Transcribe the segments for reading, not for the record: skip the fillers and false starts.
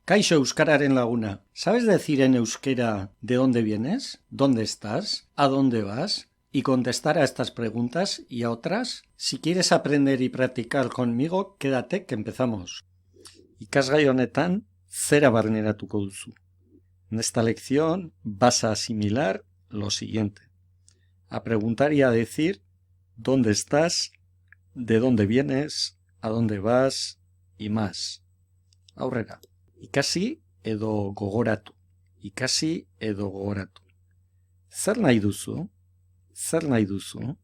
Kaixo euskararen laguna, ¿sabes decir en euskera de dónde vienes, dónde estás, a dónde vas? Y contestar a estas preguntas y a otras. Si quieres aprender y practicar conmigo, quédate que empezamos. Ikasgai honetan, zera barneratuko duzu. En esta lección vas a asimilar lo siguiente. A preguntar y a decir dónde estás, de dónde vienes, a dónde vas y más. Aurrera. Ikasi edo gogoratu. Ikasi edo gogoratu. Zer nahi duzu? Zer nahi duzu?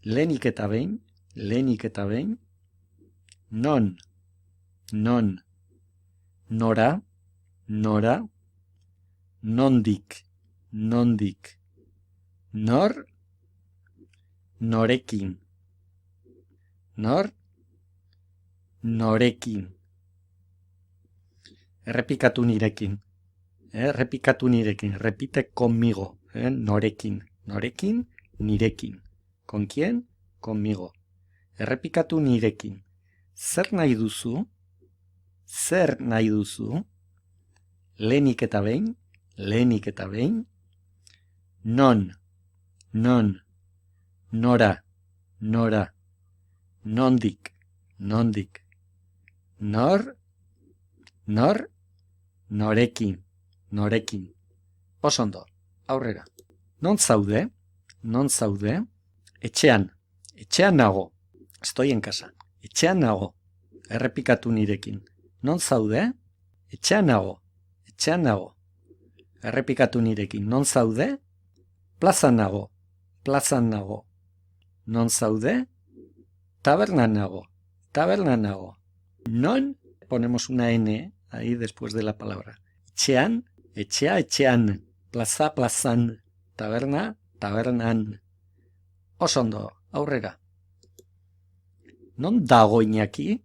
Lehenik eta behin. Non. Nora. Nondik. Nor. Norekin. Norekin. Errepikatu nirekin. Repite conmigo. Norekin. Nirekin. ¿Con quién? Conmigo. Errepikatu nirekin. Zer nahi duzu? Lehenik eta behin. Non. Nora. Nondik. Nor. Norekin. Osondo, aurrera. Non zaude? Etxean nago. Estoy en casa. Etxean nago. Errepikatu nirekin. Non zaude? Etxean nago. Errepikatu nirekin. Non zaude? Plazan nago. Non zaude? Tabernan nago. Non, ponemos una N ahí después de la palabra. Etxean. Plaza, plazan. Tabernan. Osondo, aurrera. Non dago Iñaki?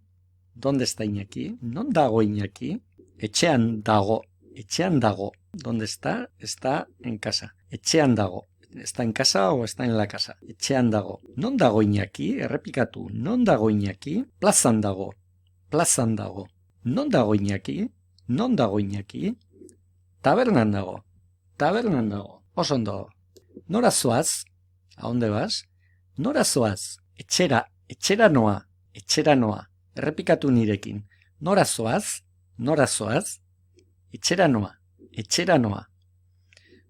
¿Dónde está Iñaki? Non dago Iñaki. Etxean dago. ¿Dónde está? Está en casa. Etxean dago. ¿Está en casa o está en la casa? Etxean dago. Non dago Iñaki? Errepikatu. Non dago Iñaki? Plazan dago. Non dago Iñaki? Tabernan dago. Osondo. Nora zoaz? ¿A dónde vas? Nora zoaz? Etxera noa. Errepikatu nirekin. Nora zoaz? Etxera noa.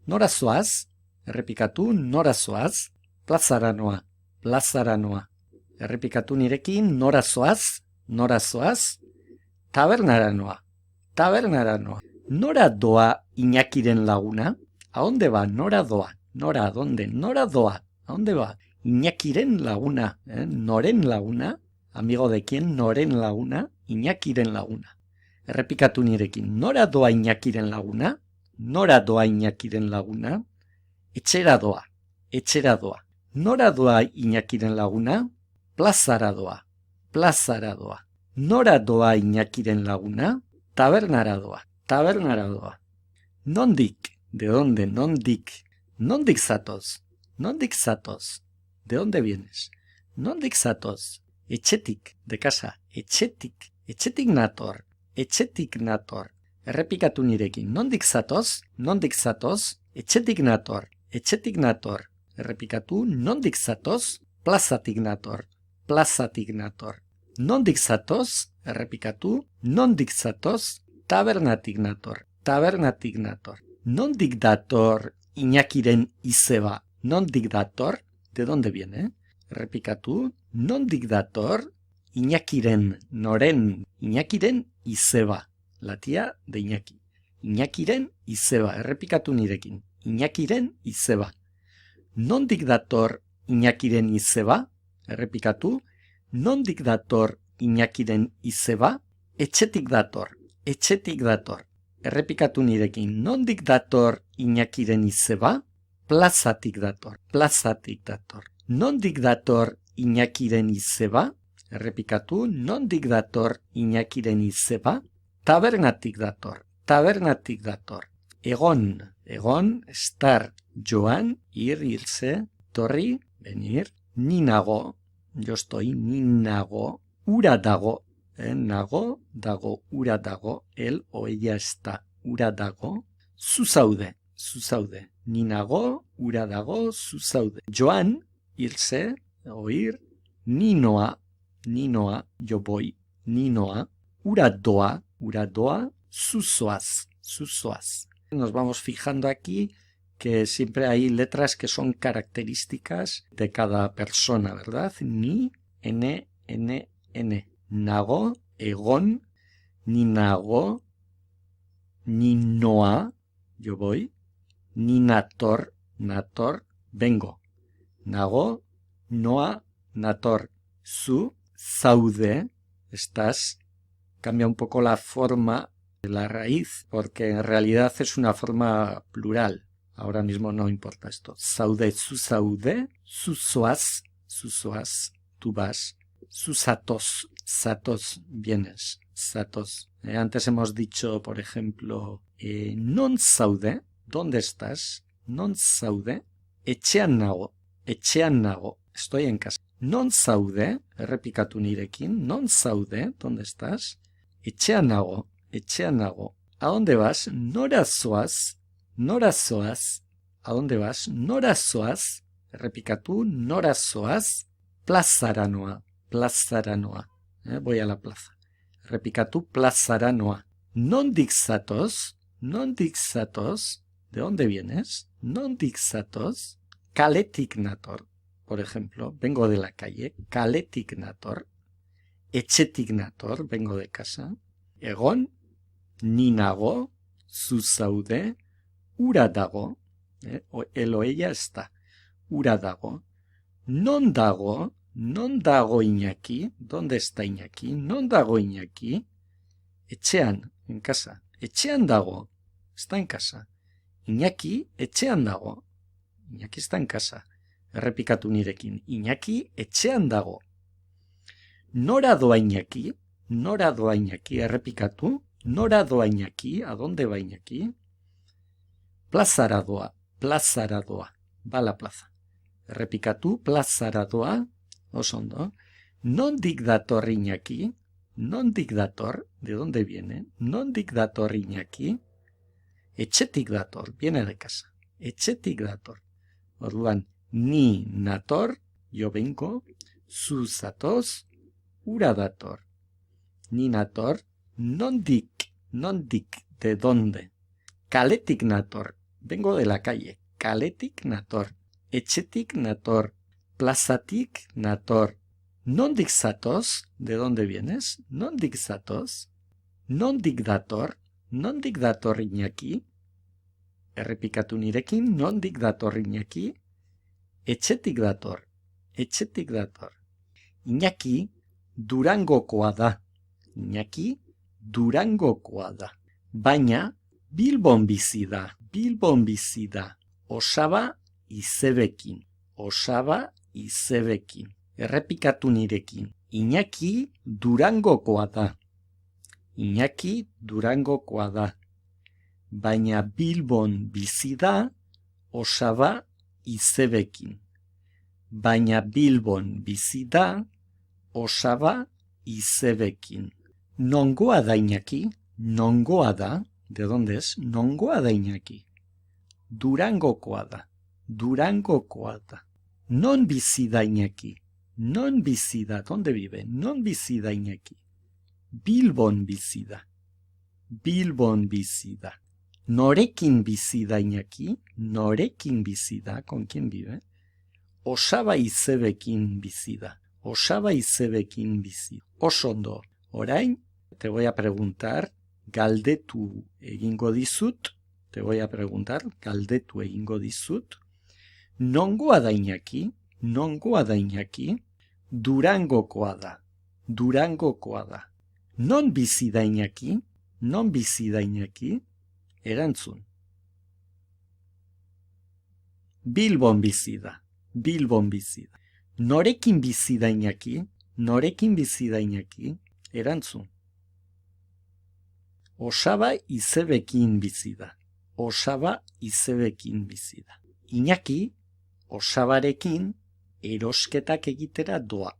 Nora zoaz? Errepikatu, nora zoaz? Plazara noa. Errepikatu nirekin, nora zoaz? Tabernara noa. Nora doa Iñakiren laguna? ¿A dónde va? Nora doa. Nora, ¿a dónde? Nora doa. ¿A dónde va? Iñakiren laguna. Noren laguna. ¿Amigo de quién? Noren laguna. Iñakiren laguna. Errepikatu nirekin. Nora doa Iñakiren laguna? Etxera doa. Nora doa Iñakiren laguna? Plazara doa. Nora doa Iñakiren laguna? Tabernara doa. Nondik. ¿De dónde? Nondik zatoz. ¿De dónde vienes? Nondik zatoz. Etxetik, de casa. Etxetik nator. Errepikatu nirekin. Nondik zatoz? Etxetik nator. Errepikatu. Nondik zatoz? Plazatik nator. Nondik zatoz? Errepikatu. Nondik zatoz? Tabernatik nator. Nondik dator Iñakiren izeba? Nondik dator? ¿De dónde viene? Errepikatu. Nondik dator Iñakiren izeba? La tía de Iñaki. Iñakiren izeba. Errepikatu nirekin. Iñakiren izeba. Nondik dator Iñakiren izeba? Errepikatu. Nondik dator Iñakiren izeba? Etxetik dator. Errepikatu nirekin. Nondik dator Iñakiren izeba? Plazatik dator. Nondik dator Iñakiren izeba? Errepikatu. Nondik dator Iñakiren izeba? Tabernatik dator. Egon, estar, joan, irse, torri, venir, ni nago, yo estoy, ni nago, ura dago, Nago, dago, ura dago, él o ella está, ura dago, zu zaude. Ni nago, ura dago, zu zaude. Joan, irse, o ir, ni noa, yo voy, ni noa, ura doa, zu zoaz. Nos vamos fijando aquí que siempre hay letras que son características de cada persona, ¿verdad? Ni, n. Nago, egon, ni nago, ni noa, yo voy, ni nator, vengo. Nago, noa, nator, zu, zaude, estás. Cambia un poco la forma de la raíz, porque en realidad es una forma plural. Ahora mismo no importa esto. Zaude, zu zaude, zu zoaz, tú vas. Zu satos, vienes, satos. Antes hemos dicho, por ejemplo, non zaude, ¿dónde estás? Non zaude, etxean nago, estoy en casa. Non zaude, errepikatu nirekin, non zaude, ¿dónde estás? Etxean nago. ¿A dónde vas? Nora zoaz, ¿a dónde vas? Nora zoaz, errepikatu, nora zoaz, plazara noa. Voy a la plaza. Errepikatu, plazara noa. Nondik zatoz, ¿de dónde vienes? Nondik zatoz, kaletik nator. Por ejemplo, vengo de la calle, kaletik nator. Etxetik nator, vengo de casa. Egon, ni nago, zu zaude, ura dago. Él o ella está. Ura dago. Non dago Iñaki. ¿Dónde está Iñaki? Non dago Iñaki. Etxean, en casa. Etxean dago. Está en casa. Iñaki, etxean dago. Iñaki está en casa. Errepikatu nirekin. Iñaki, etxean dago. Nora doa Iñaki. Errepikatu. Nora doa Iñaki. ¿A dónde va Iñaki? Plazara doa. Va a la plaza. Errepikatu, plazara doa, oso ondo. Nondik dator Iñaki? ¿De dónde viene? Nondik dator Iñaki? Etxetik dator, viene de casa. Etxetik dator. Orduan, ni nator, yo vengo, zu zatoz, ura dator. Ni nator, nondik, ¿de dónde? Kaletik nator, vengo de la calle. Kaletik nator. Etxetik nator, plazatik nator. Nondik zatoz, ¿de dónde vienes? Nondik zatoz. Nondik dator Iñaki. Errepikatu nirekin, nondik dator Iñaki. Etxetik dator. Iñaki Durangokoa da. Baina Bilbon bizi da. Osaba izebekin. Errepikatu nirekin. Iñaki Durangokoa da. Baina Bilbon bizi da, osaba izebekin. Nongoa da Iñaki? ¿De dónde es? Nongoa da Iñaki. Durangokoa da. Non bizi da Iñaki. ¿Dónde vive? Non bizi da Iñaki. Bilbon bizi da. Norekin bizi da Iñaki? ¿Con quién vive? Osaba izebekin bizi da. Oso ondo. Orain, te voy a preguntar, galdetu egingo dizut. Nongoa da Iñaki? Durangokoa da. Non bizi da Iñaki? Erantzun. Bilbon bizi da. Norekin bizi da Iñaki? Erantzun. Osaba izebekin bizi da. Iñaki osabarekin erosketak egitera doa.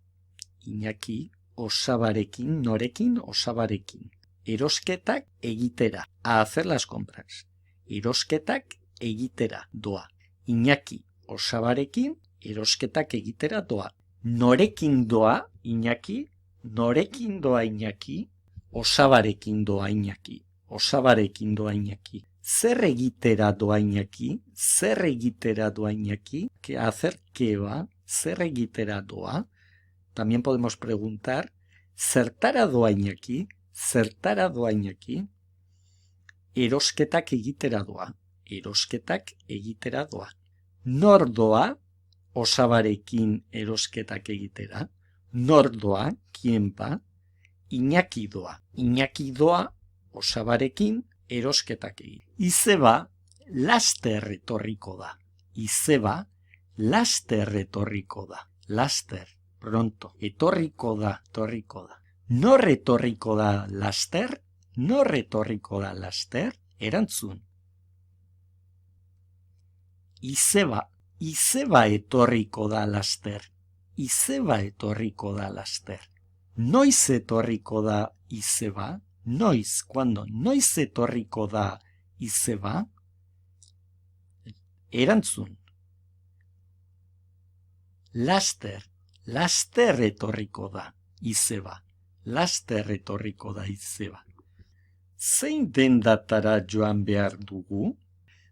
Iñaki osabarekin, norekin, osabarekin. Erosketak egitera, a hacer las compras. Erosketak egitera doa. Iñaki osabarekin, erosketak egitera doa. Norekin doa Iñaki, norekin doa Iñaki, osabarekin doa Iñaki, osabarekin doa Iñaki. Zer egitera doa Iñaki, zer egitera doa Iñaki, hacer qué va, zer egitera doa. También podemos preguntar, zertara doa Iñaki, zertara doa Iñaki, erosketak egitera doa, erosketak egitera doa. Nor doa, osabarekin erosketak egitera, nor doa, quien va, Iñaki doa, osabarekin erosketak egitera. Izeba, laster etorriko da, izeba, laster etorriko da, laster, pronto, etorriko da. Nor etorriko da laster, nor etorriko da laster, erantzun. Izeba etorriko da laster, izeba etorriko da laster. Noiz etorriko da izeba, noiz, cuando, noiz etorriko da izeba, erantzun. Laster etorriko da izeba, laster etorriko da izeba. Zein dendatara joan behar dugu?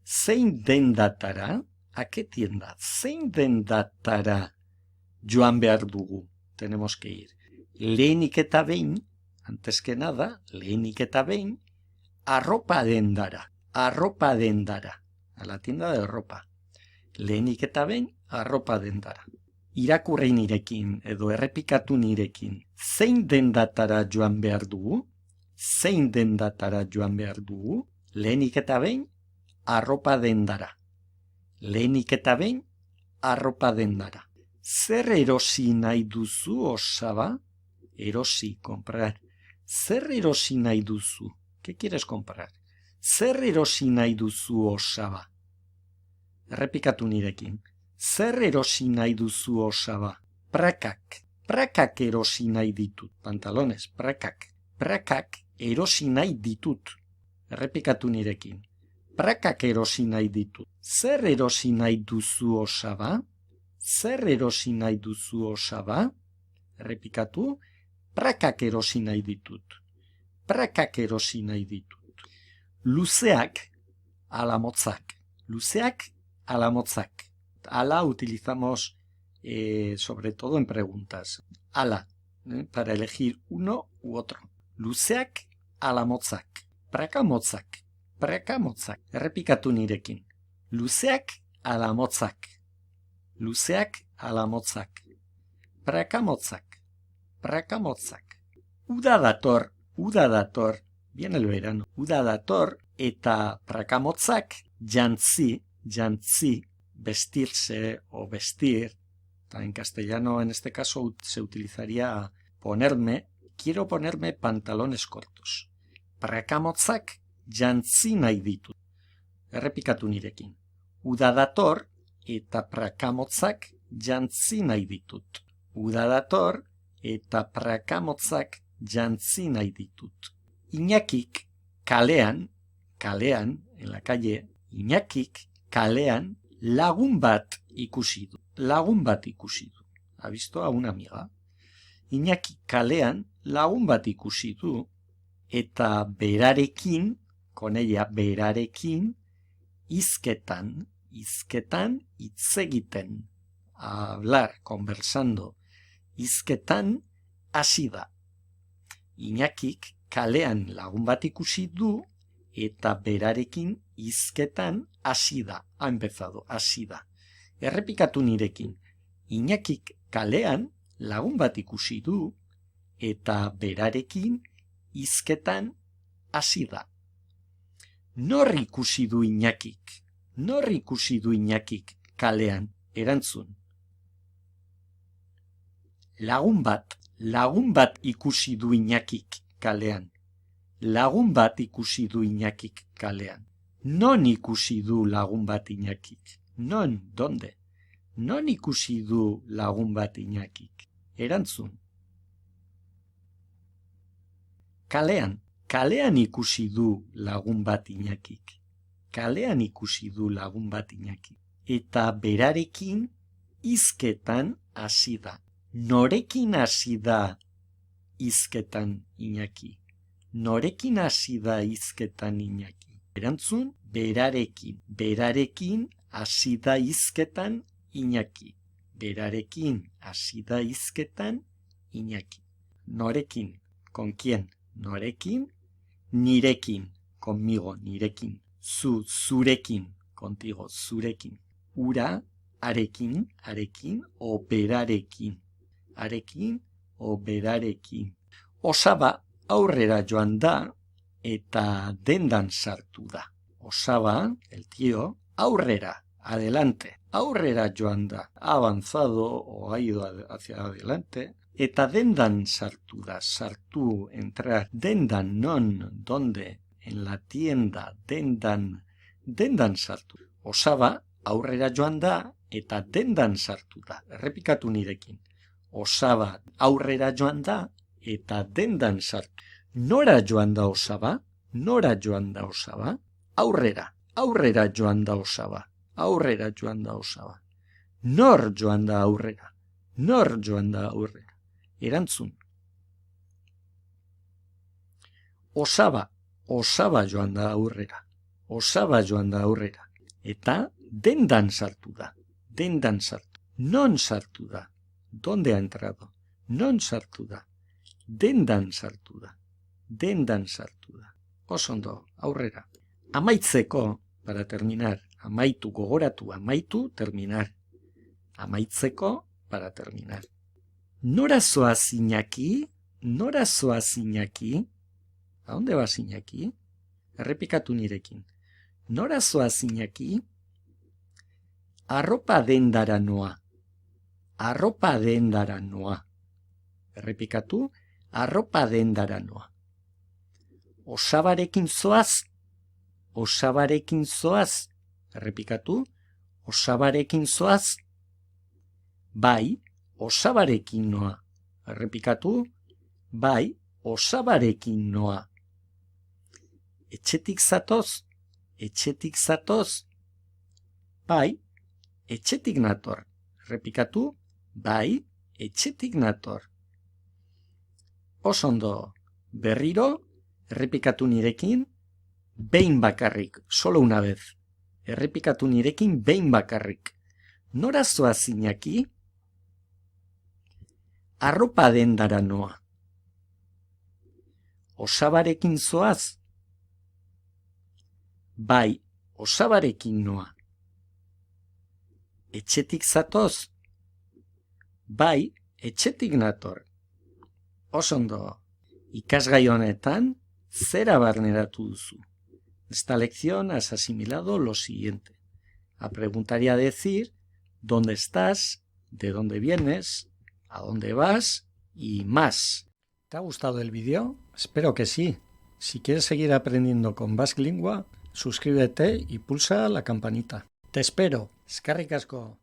Zein dendatara? ¿A qué tienda? Zein dendatara joan behar dugu? Tenemos que ir. Lehenik eta behin, antes que nada, lehenik eta behin, arropa dendara, a la tienda de ropa. Lehenik eta behin, arropa dendara. Irakurri nirekin edo errepikatu nirekin. Zein dendatara joan behar dugu? Zein dendatara joan behar dugu? Lehenik eta behin, arropa dendara. Lehenik eta behin, arropa dendara. Zer erosi nahi duzu, osaba? Erosi, comprar. Zer erosi nahi duzu? ¿Qué quieres comprar? Zer erosi nahi duzu, osaba? Errepikatu nirekin. Zer erosi nahi duzu, osaba? Prakak erosi nahi ditut. Pantalones, prakak erosi nahi ditut. Errepikatu nirekin. Prakak erosi nahi ditut. Zer erosi nahi duzu, osaba? Zer erosi nahi duzu, osaba? Errepikatu. Prakak erosi nahi ditut. Prakak erosi nahi ditut. Luzeak ala motzak. Luzeak ala motzak. Ala utilizamos sobre todo en preguntas. Ala, para elegir uno u otro. Luzeak ala motzak. Praka motzak. Praka motzak. Errepikatu nirekin. Luzeak ala motzak. Luzeak ala motzak. Praka motzak. Praka motzak. Uda dator. Viene el verano. Uda dator eta praka motzak jantzi, vestirse o vestir. En castellano, en este caso, se utilizaría ponerme. Quiero ponerme pantalones cortos. Praka motzak jantzi nahi ditut. Errepikatu nirekin. Uda dator eta praka motzak jantzi nahi ditut. Uda dator eta praka motzak jantzi nahi ditut. Iñakik kalean, en la calle, Iñakik kalean lagun bat ikusi du. Ha visto a una amiga? Iñaki kalean lagun bat ikusi du eta berarekin, con ella berarekin, hizketan hitz egiten, hablar, conversando, hizketan hasi da. Iñakik kalean lagun bat ikusi du eta berarekin hizketan hasi da. Ha empezado, hasi da. Errepikatu nirekin. Iñakik kalean lagun bat ikusi du eta berarekin hizketan hasi da. Nor ikusi du Iñakik? Nor ikusi du Iñakik kalean? Erantzun. Lagun bat ikusi du Iñakik kalean. Lagun bat ikusi du Iñakik kalean. Non ikusi du lagun bat Iñakik? Non, donde? Non ikusi du lagun bat Iñakik? Erantzun. Kalean. Kalean ikusi du lagun bat Iñakik. Kalean ikusi du lagun bat Iñakik. Eta berarekin hizketan hasi da. Norekin hasi da hizketan Iñaki? Norekin hasi da hizketan Iñaki? Erantzun, berarekin. Berarekin hasi da hizketan Iñaki. Berarekin hasi da hizketan Iñaki. Norekin, con quién? Norekin, nirekin, conmigo, nirekin. Zurekin, contigo, zurekin. Ura, arekin, o berarekin. Arekin, o berarekin. Osaba aurrera joan da eta dendan sartu da. Osaba, el tío, aurrera, adelante. Aurrera joan da, ha avanzado o ha ido hacia adelante. Eta dendan sartu da, sartu, entrar. Dendan, non, donde, en la tienda, dendan sartu. Osaba, aurrera joan da, eta dendan sartu da. Errepikatu nirekin. Osaba, aurrera joan da, eta dendan sartu. Nora joan da Osaba? Nora joan da Osaba? Aurrera, aurrera joan da Osaba. Aurrera joan da Osaba. Nor joan da aurrera? Nor joan da aurrera? Erantzun. Osaba joan da aurrera. Osaba joan da aurrera. Eta dendan sartu da. Dendan sartu. Non sartu da. ¿Dónde ha entrado? Non sartu da. Dendan sartu da. Dendan sartu da. Osondo, aurrera. Amaitzeko, para terminar. Amaitu, gogoratu, amaitu, terminar. Amaitzeko, para terminar. Nora zoaz Iñaki? Nora zoaz Iñaki? ¿A dónde vas Iñaki? Errepikatu nirekin. Nora zoaz Iñaki? Arropa dendara noa. Arropa dendara noa. Errepikatu, arropa dendara noa. Osabarekin zoaz? Osabarekin zoaz? Errepikatu, osabarekin zoaz? Bai, osabarekin noa. Errepikatu, bai, osabarekin noa. Etxetik zatoz? Etxetik zatoz? Bai, etxetik nator. Errepikatu, bai, etxetik nator. Osondo, berriro, errepikatu nirekin, behin bakarrik, solo una vez. Errepikatu nirekin behin bakarrik. Nora zoaz Iñaki? Arropa dendara noa. Osabarekin zoaz? Bai, osabarekin noa. Etxetik zatoz? Bai, etxetik nator. Osondo, ikasgai honetan, zera barneratu duzu. Esta lección has asimilado lo siguiente. A preguntar y a decir dónde estás, de dónde vienes, a dónde vas y más. ¿Te ha gustado el vídeo? Espero que sí. Si quieres seguir aprendiendo con Basque Lingua, suscríbete y pulsa la campanita. Te espero. Eskerrik asko.